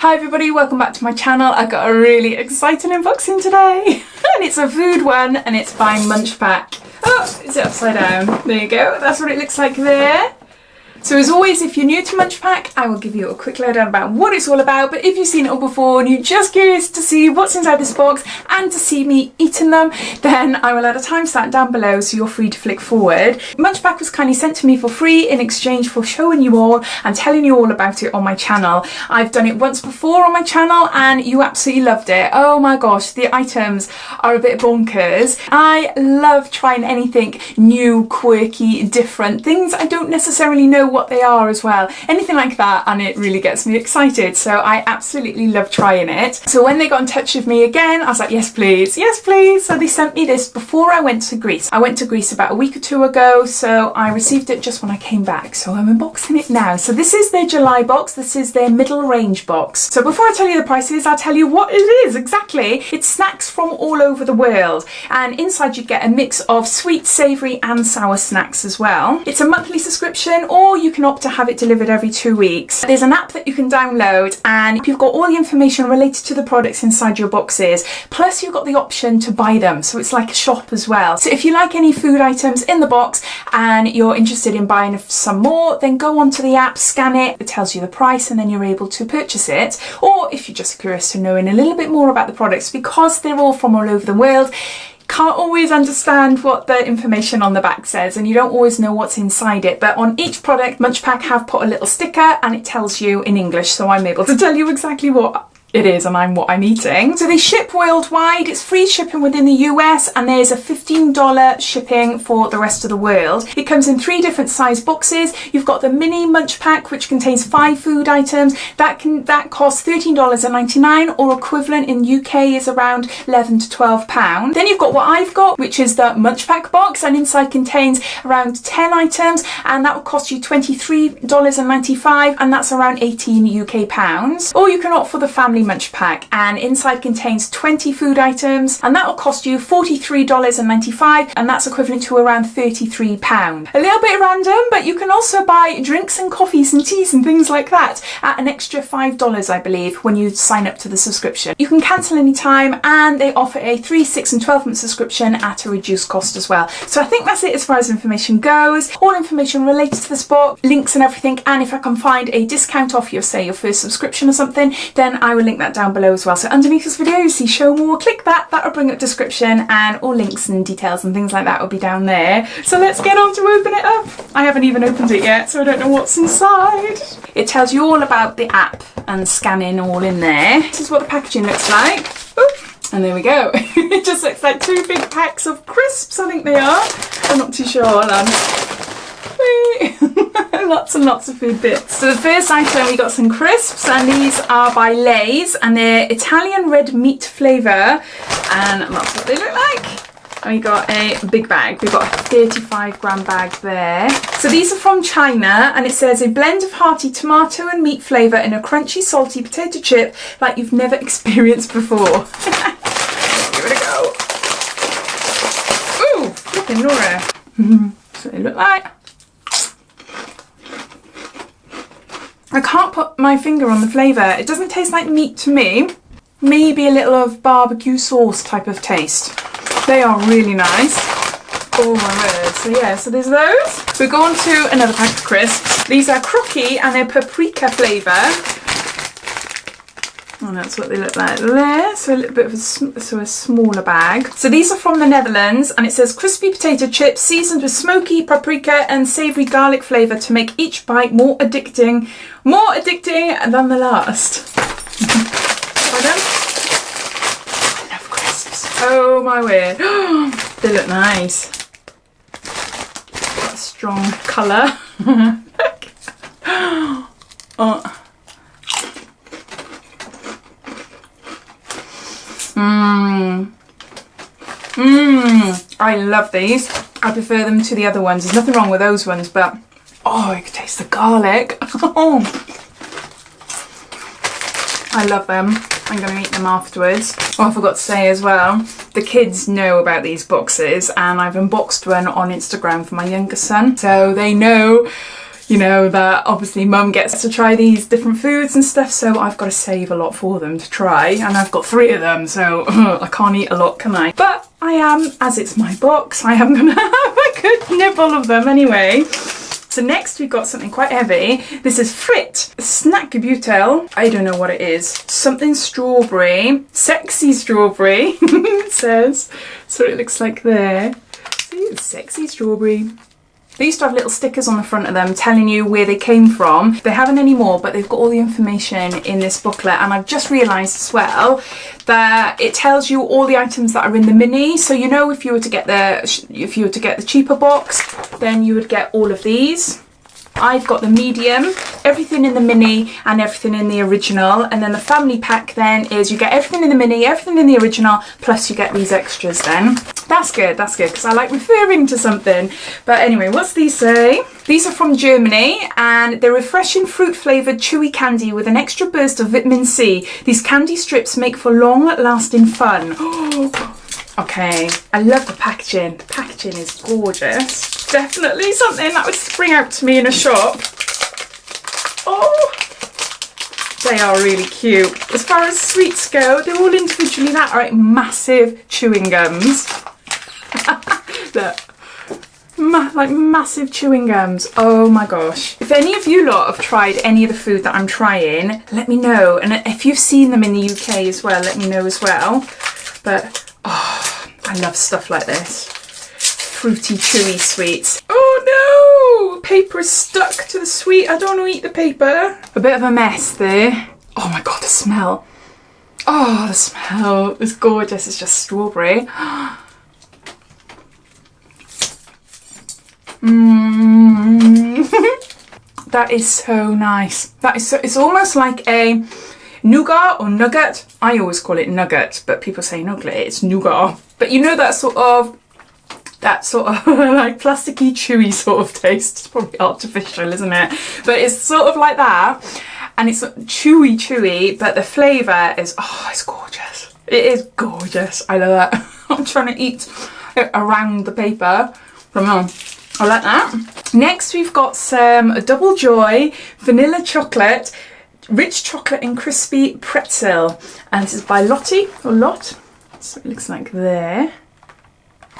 Hi everybody, welcome back to my channel. I got a really exciting unboxing today and it's a food one and it's by Munchpak. Oh, is it upside down? There you go, that's what it looks like there. So as always, if you're new to Munchpak, I will give you a quick lowdown about what it's all about, but if you've seen it all before and you're just curious to see what's inside this box and to see me eating them, then I will add a timestamp down below so you're free to flick forward. Munchpak was kindly sent to me for free in exchange for showing you all and telling you all about it on my channel. I've done it once before on my channel and you absolutely loved it. Oh my gosh, the items are a bit bonkers. I love trying anything new, quirky, different, things I don't necessarily know what they are as well, anything like that, and it really gets me excited, so I absolutely love trying it. So when they got in touch with me again, I was like, yes please, yes please. So they sent me this before I went to Greece. I went to Greece about a week or two ago, so I received it just when I came back, so I'm unboxing it now. So this is their July box, this is their middle range box. So before I tell you the prices, I'll tell you what it is exactly. It's snacks from all over the world, and inside you get a mix of sweet, savoury and sour snacks as well. It's a monthly subscription, or you can opt to have it delivered every 2 weeks. There's an app that you can download and you've got all the information related to the products inside your boxes, plus you've got the option to buy them, so it's like a shop as well. So if you like any food items in the box and you're interested in buying some more, then go onto the app, scan it, it tells you the price, and then you're able to purchase it. Or if you're just curious to knowing a little bit more about the products, because they're all from all over the world, can't always understand what the information on the back says and you don't always know what's inside it, but on each product Munchpak have put a little sticker and it tells you in English, so I'm able to tell you exactly what it is and what I'm eating. So they ship worldwide, it's free shipping within the US, and there's a $15 shipping for the rest of the world. It comes in 3 different size boxes. You've got the mini Munchpak, which contains 5 food items. That costs $13.99, or equivalent in UK is around £11 to £12. Then you've got what I've got, which is the Munchpak box, and inside contains around 10 items, and that will cost you $23.95, and that's around 18 UK pounds. Or you can opt for the family Munchpak, and inside contains 20 food items, and that will cost you $43.95, and that's equivalent to around £33. A little bit random, but you can also buy drinks and coffees and teas and things like that at an extra $5, I believe, when you sign up to the subscription. You can cancel anytime, and they offer a 3, 6 and 12 month subscription at a reduced cost as well. So I think that's it as far as information goes. All information related to this box, links and everything, and if I can find a discount off your, say, your first subscription or something, then I will link that down below as well. So underneath this video you see show more, click that, that'll bring up description, and all links and details and things like that will be down there. So let's get on to open it up. I haven't even opened it yet, so I don't know what's inside. It tells you all about the app and scanning all in there. This is what the packaging looks like. Oop. And there we go. It just looks like 2 big packs of crisps, I think they are. I'm not too sure. Hold on. Lots and lots of food bits. So the first item, we got some crisps, and these are by Lay's, and they're Italian red meat flavour, and that's what they look like. And we got a big bag. We've got a 35-gram bag there. So these are from China, and it says a blend of hearty tomato and meat flavour in a crunchy, salty potato chip like you've never experienced before. Give it a go. Ooh, flipping Laura. That's what they look like. I can't put my finger on the flavour. It doesn't taste like meat to me. Maybe a little of barbecue sauce type of taste. They are really nice. Oh my word. So yeah, so there's those. We're going to another pack of crisps. These are crocky and they're paprika flavour. And that's what they look like there. So a little bit of a smaller bag. So these are from the Netherlands, and it says crispy potato chips seasoned with smoky paprika and savoury garlic flavour to make each bite more addicting than the last. I love crisps. Oh my word. They look nice. Got a strong colour. Oh. I love these. I prefer them to the other ones. There's nothing wrong with those ones, but oh, I can taste the garlic. I love them. I'm going to eat them afterwards. Oh, I forgot to say as well, the kids know about these boxes, and I've unboxed one on Instagram for my younger son, so they know you know, that obviously mum gets to try these different foods and stuff, so I've got to save a lot for them to try, and I've got 3 of them, so I can't eat a lot, can I? But I am, as it's my box, I am gonna have a good nibble of them anyway. So next we've got something quite heavy. This is Frit Snackgebutel. I don't know what it is. Something strawberry. Sexy strawberry, it says. So it looks like there. See, it's sexy strawberry. They used to have little stickers on the front of them telling you where they came from. They haven't anymore, but they've got all the information in this booklet. And I've just realised as well that it tells you all the items that are in the mini. So you know, if you were to get the cheaper box, then you would get all of these. I've got the medium, everything in the mini and everything in the original, and then the family pack then is you get everything in the mini, everything in the original, plus you get these extras then. That's good, because I like referring to something. But anyway, what's these say? These are from Germany, and they're refreshing fruit flavoured chewy candy with an extra burst of vitamin C. These candy strips make for long lasting fun. Okay, I love the packaging. The packaging is gorgeous. Definitely something that would spring out to me in a shop. Oh, they are really cute. As far as sweets go, they're all individually that, right? Massive chewing gums. Look. Like massive chewing gums. Oh my gosh. If any of you lot have tried any of the food that I'm trying, let me know. And if you've seen them in the UK as well, let me know as well. But, oh, I love stuff like this. Fruity, chewy sweets. Oh no! Paper is stuck to the sweet. I don't want to eat the paper. A bit of a mess there. Oh my god, the smell. Oh, the smell is gorgeous. It's just strawberry. That is so nice. That is so, it's almost like a nougat or nugget. I always call it nugget, but people say nugget, it's nougat. But you know that sort of like plasticky chewy sort of taste. It's probably artificial, isn't it? But it's sort of like that, and it's chewy, but the flavour is, oh, it's gorgeous. It is gorgeous. I love it. I'm trying to eat it around the paper. Come on. I like that. Next we've got some Double Joy vanilla chocolate, rich chocolate and crispy pretzel, and this is by Lottie or Lot. So it looks like there.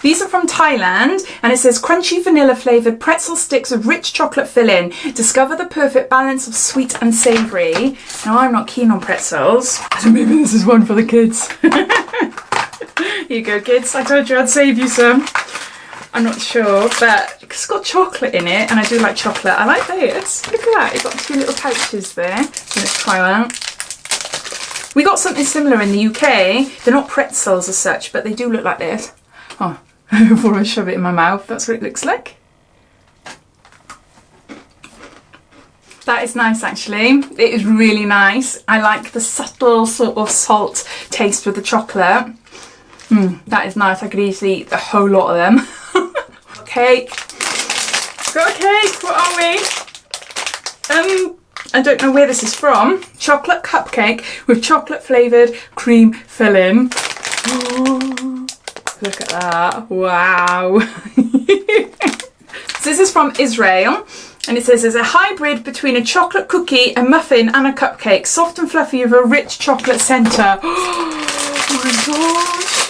These are from Thailand, and it says crunchy vanilla flavoured pretzel sticks with rich chocolate filling. Discover the perfect balance of sweet and savoury. Now, I'm not keen on pretzels, so maybe this is one for the kids. Here you go, kids. I told you I'd save you some. I'm not sure, but it's got chocolate in it, and I do like chocolate. I like this. Look at that. It's got 2 little pouches there. Let's try that. We got something similar in the UK. They're not pretzels as such, but they do look like this. Oh, before I shove it in my mouth, that's what it looks like. That is nice, actually. It is really nice. I like the subtle sort of salt taste with the chocolate. That is nice. I could easily eat the whole lot of them. Cake. Got a cake. What are we? I don't know where this is from. Chocolate cupcake with chocolate flavoured cream filling. Oh, look at that. Wow. So this is from Israel, and it says there's a hybrid between a chocolate cookie, a muffin and a cupcake. Soft and fluffy with a rich chocolate centre. Oh my gosh.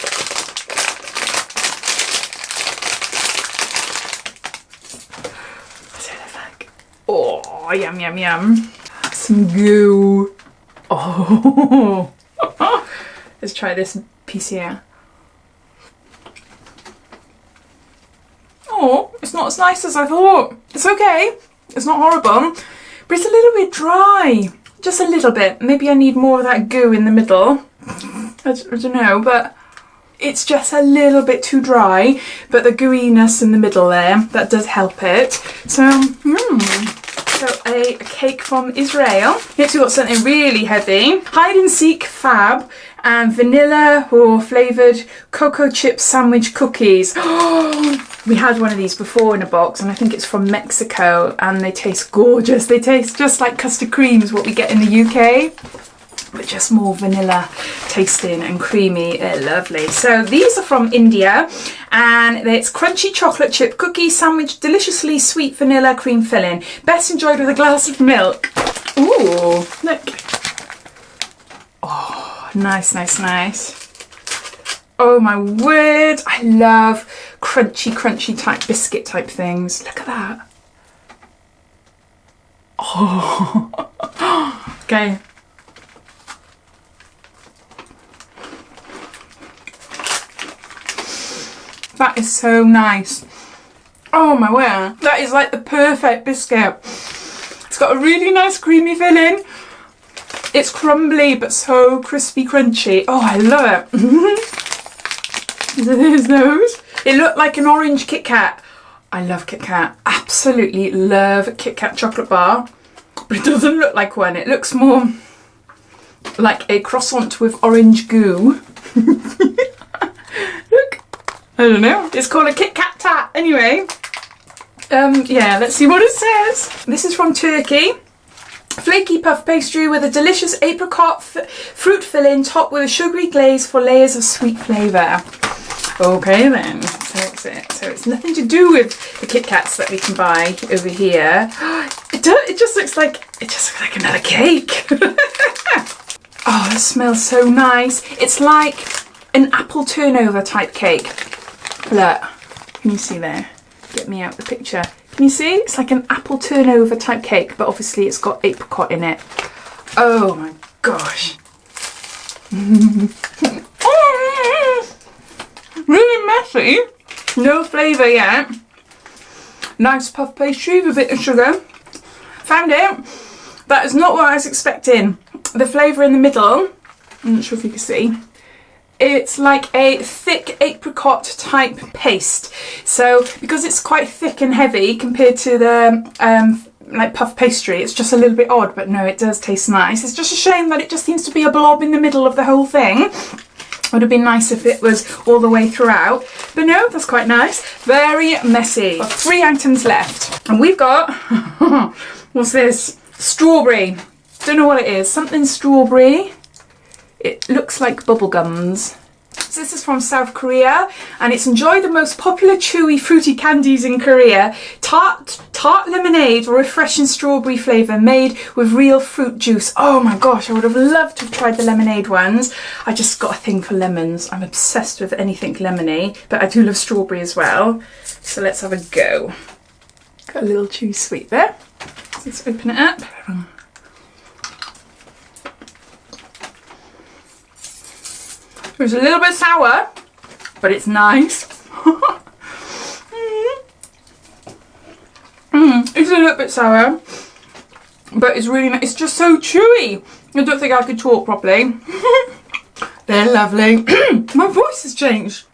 Oh, yum, yum, yum. Some goo. Oh. Let's try this piece here. Oh, it's not as nice as I thought. It's okay. It's not horrible, but it's a little bit dry. Just a little bit. Maybe I need more of that goo in the middle. I don't know, but it's just a little bit too dry, but the gooiness in the middle there, that does help it. So, so a cake from Israel. Next we've got something really heavy. Hide and Seek Fab and vanilla or flavoured cocoa chip sandwich cookies. We had one of these before in a box, and I think it's from Mexico, and they taste gorgeous. They taste just like custard creams, what we get in the UK, but just more vanilla tasting and creamy. Lovely. So these are from India, And it's crunchy chocolate chip cookie sandwich, deliciously sweet vanilla cream filling. Best enjoyed with a glass of milk. Ooh, look. Oh, nice, nice, nice. Oh my word, I love crunchy type biscuit type things. Look at that. Oh, okay. That is so nice. Oh my word, that is like the perfect biscuit. It's got a really nice creamy filling. It's crumbly but so crispy crunchy. Oh, I love it. There's those. It looked like an orange Kit Kat. I love Kit Kat. Absolutely love Kit Kat chocolate bar. But it doesn't look like one. It looks more like a croissant with orange goo. Look. I don't know. It's called a Kat Tat. Anyway. Yeah, let's see what it says. This is from Turkey. Flaky puff pastry with a delicious apricot fruit filling topped with a sugary glaze for layers of sweet flavour. Okay then, so it's nothing to do with the Kit Kats that we can buy over here. It just looks like another cake. Oh, it smells so nice. It's like an apple turnover type cake. Look, can you see there? Get me out the picture. Can you see? It's like an apple turnover type cake, but obviously it's got apricot in it. Oh my gosh. Really messy. No flavour yet. Nice puff pastry with a bit of sugar. Found it. That is not what I was expecting. The flavour in the middle, I'm not sure if you can see. It's like a thick apricot type paste. So because it's quite thick and heavy compared to the like puff pastry, it's just a little bit odd, but no, it does taste nice. It's just a shame that it just seems to be a blob in the middle of the whole thing. Would have been nice if it was all the way throughout, but no, that's quite nice. Very messy. Got 3 items left, and we've got what's this? Strawberry. Don't know what it is. Something strawberry. It looks like bubble gums. So this is from South Korea, and it's enjoy the most popular chewy fruity candies in Korea. Tart lemonade or refreshing strawberry flavour made with real fruit juice. Oh my gosh, I would have loved to have tried the lemonade ones. I just got a thing for lemons. I'm obsessed with anything lemony, but I do love strawberry as well. So let's have a go. Got a little chewy sweet there. So let's open it up. It's a little bit sour, but it's nice. It's a little bit sour, but it's really nice. It's just so chewy. I don't think I could talk properly. They're lovely. My voice has changed.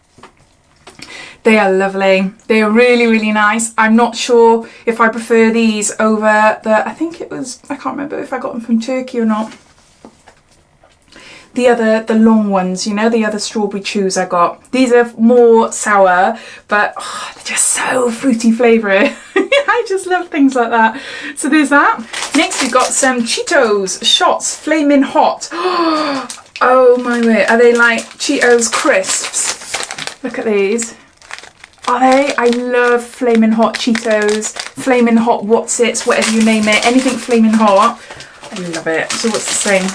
They are lovely. They are really, really nice. I'm not sure if I prefer these over the, I can't remember if I got them from Turkey or not. The long ones, you know, the other strawberry chews I got. These are more sour, but oh, they're just so fruity flavoury. I just love things like that. So there's that. Next we've got some Cheetos shots, Flamin Hot. Oh my word, are they like Cheetos crisps? Look at these. Are they? I love Flamin Hot Cheetos, Flamin Hot What's-Its, whatever you name it, anything Flamin Hot. I love it. So what's the same?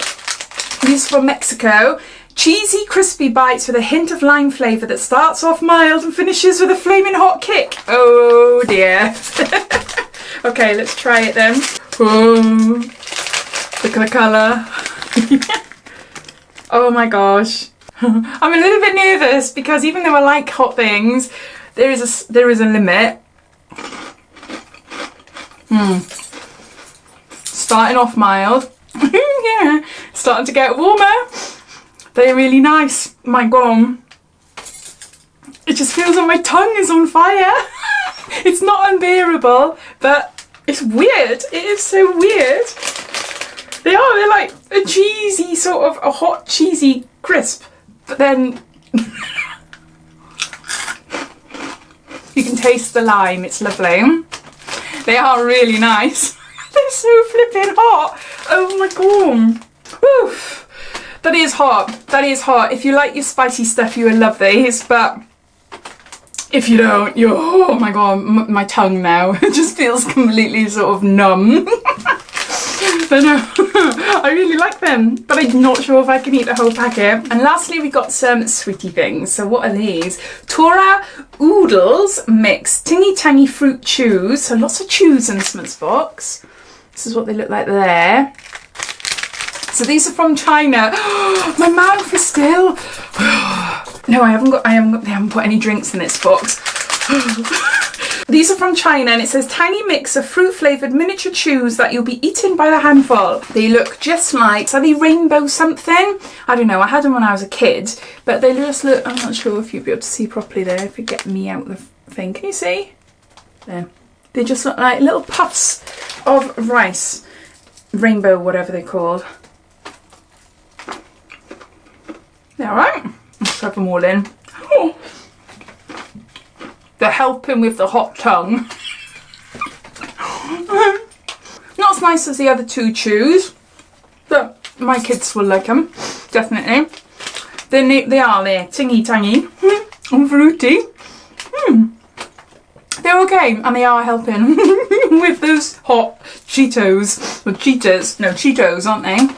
These are from Mexico. Cheesy, crispy bites with a hint of lime flavour that starts off mild and finishes with a flaming hot kick. Oh dear. Okay, let's try it then. Oh, look at the colour. Oh my gosh. I'm a little bit nervous because even though I like hot things, there is a limit. Starting off mild. Yeah, starting to get warmer. They're really nice. My God, it just feels like my tongue is on fire. It's not unbearable, but it's weird. It is so weird. They're like a cheesy sort of a hot cheesy crisp, but then you can taste the lime. It's lovely. They are really nice. They're so flipping hot. Oh my God. Oof. That is hot. That is hot. If you like your spicy stuff, you will love these, but If you don't, you're, oh my god, my tongue now just feels completely sort of numb. But no, I really like them, but I'm not sure if I can eat the whole packet. And lastly, we got some sweetie things. So what are these? Tora Oodles mix tingy tangy fruit chews. So lots of chews in this month's box. This is what they look like there. So these are from China. My mouth is still. No, they haven't put any drinks in this box. These are from China and it says tiny mix of fruit flavoured miniature chews that you'll be eating by the handful. They look just like, are they rainbow something? I don't know, I had them when I was a kid, but they just look, I'm not sure if you'll be able to see properly there, if you get me out the thing. Can you see? There. They just look like little puffs of rice. Rainbow, whatever they're called. They're alright. Let's have them all in. Oh. They're helping with the hot tongue. Not as nice as the other two chews, but my kids will like them, definitely. They're tingy tangy and fruity. They're okay, and they are helping with those hot Cheetos, or Cheetos, no, Cheetos, aren't they?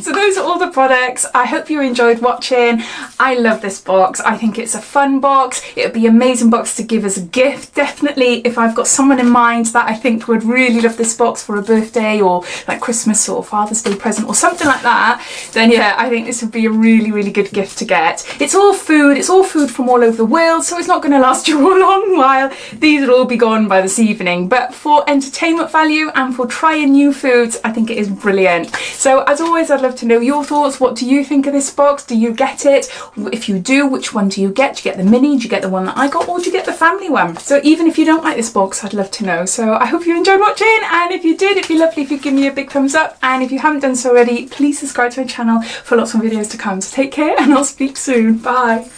So those are all the products. I hope you enjoyed watching. I love this box. I think it's a fun box. It would be an amazing box to give as a gift. Definitely, if I've got someone in mind that I think would really love this box for a birthday or like Christmas or Father's Day present or something like that, then yeah, I think this would be a really, really good gift to get. It's all food. It's all food from all over the world, so it's not going to last you a long while. These will all be gone by this evening, but for entertainment value and for trying new foods, I think it is brilliant. So as always, I'd love to know your thoughts. What do you think of this box? Do you get it? If you do, which one do you get? Do you get the mini? Do you get the one that I got? Or do you get the family one? So even if you don't like this box, I'd love to know. So I hope you enjoyed watching, and if you did, it'd be lovely if you give me a big thumbs up, and if you haven't done so already, please subscribe to my channel for lots more videos to come. So take care, and I'll speak soon. Bye.